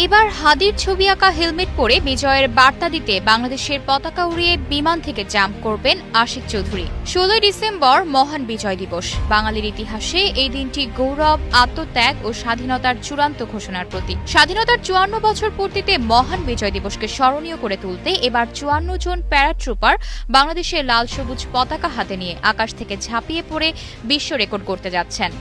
এবার হাদির ছবি আঁকা হেলমেট পরে বিজয়ের বার্তা দিতে বাংলাদেশের পতাকা উড়িয়ে বিমান থেকে জাম্প করবেন আশিক চৌধুরী। ১৬ ডিসেম্বর মহান বিজয় দিবস। বাঙালির ইতিহাসে এই দিনটি গৌরব, আত্মত্যাগ ও স্বাধীনতার চূড়ান্ত ঘোষণার প্রতীক। স্বাধীনতার ৫৪ বছর পূর্তিতে মহান বিজয় দিবসকে স্মরণীয় করে তুলতে এবার ৫৪ জন প্যারাট্রুপার বাংলাদেশের লাল সবুজ পতাকা হাতে নিয়ে আকাশ থেকে ঝাঁপিয়ে পড়ে বিশ্ব রেকর্ড করতে যাচ্ছেন।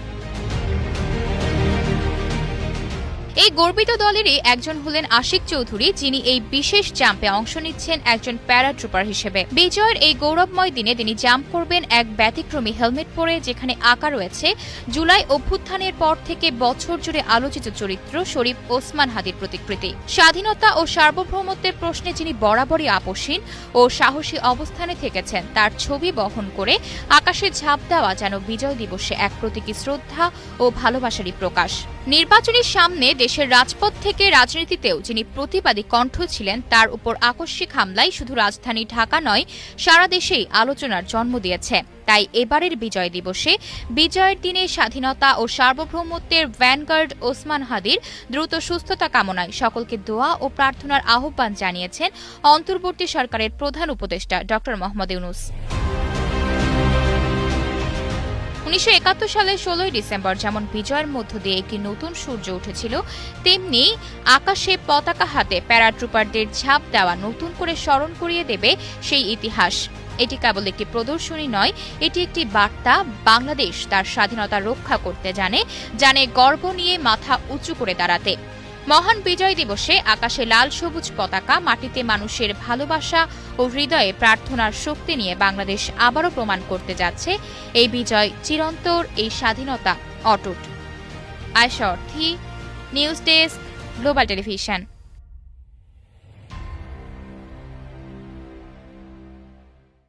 এই গর্বিত দলেরই একজন হলেন আশিক চৌধুরী, যিনি এই বিশেষ জাম্পে অংশ নিচ্ছেন একজন প্যারাট্রুপার হিসেবে। বিজয়ের এই গৌরবময় দিনে তিনি জাম্প করবেন এক ব্যতিক্রমী হেলমেট পরে, যেখানে আঁকা রয়েছে জুলাই অভ্যুত্থানের পর থেকে বছর জুড়ে আলোচিত চরিত্র শরীফ ওসমান হাদির প্রতিকৃতি। স্বাধীনতা ও সার্বভৌমত্বের প্রশ্নে যিনি বরাবরই আপোষহীন ও সাহসী অবস্থানে থেকেছেন, তার ছবি বহন করে আকাশে ঝাঁপ দেওয়া যেন বিজয় দিবসে এক প্রতীকী শ্রদ্ধা ও ভালোবাসারই প্রকাশ। নির্বাচনের সামনে দেশের রাজপথ থেকে রাজনীতিতেও যিনি প্রতিবাদী কণ্ঠ ছিলেন, তার উপর আকস্মিক হামলায় শুধু রাজধানী ঢাকা নয়, সারা দেশেই আলোচনার জন্ম দিয়েছে। তাই এবারের বিজয় দিবসে বিজয়ের দিনে স্বাধীনতা ও সার্বভৌমত্বের ভ্যানগার্ড ওসমান হাদির দ্রুত সুস্থতা কামনায় সকলকে দোয়া ও প্রার্থনার আহ্বান জানিয়েছেন অন্তর্বর্তী সরকারের প্রধান উপদেষ্টা ড. মোহাম্মদ ইউনূস। ১৯৭১ সালের ১৬ ডিসেম্বর যেমন বিজয়ের মধ্য দিয়ে একটি নতুন সূর্য উঠেছিল, তেমনি আকাশে পতাকা হাতে প্যারাট্রুপারদের ঝাঁপ দেওয়া নতুন করে স্মরণ করিয়ে দেবে সেই ইতিহাস। এটি কেবল একটি প্রদর্শনী নয়, এটি একটি বার্তা। বাংলাদেশ তার স্বাধীনতা রক্ষা করতে জানে গর্ব নিয়ে মাথা উঁচু করে দাঁড়াতে। মহান বিজয় দিবসে আকাশে লাল সবুজ পতাকা, মাটিতে মানুষের ভালোবাসা ও হৃদয়ে প্রার্থনার শক্তি নিয়ে বাংলাদেশ আবারও প্রমাণ করতে যাচ্ছে এই বিজয় চিরন্তর, এই স্বাধীনতা অটুট। আয়েশা অর্থী, নিউজ ডেস্ক, গ্লোবাল টেলিভিশন।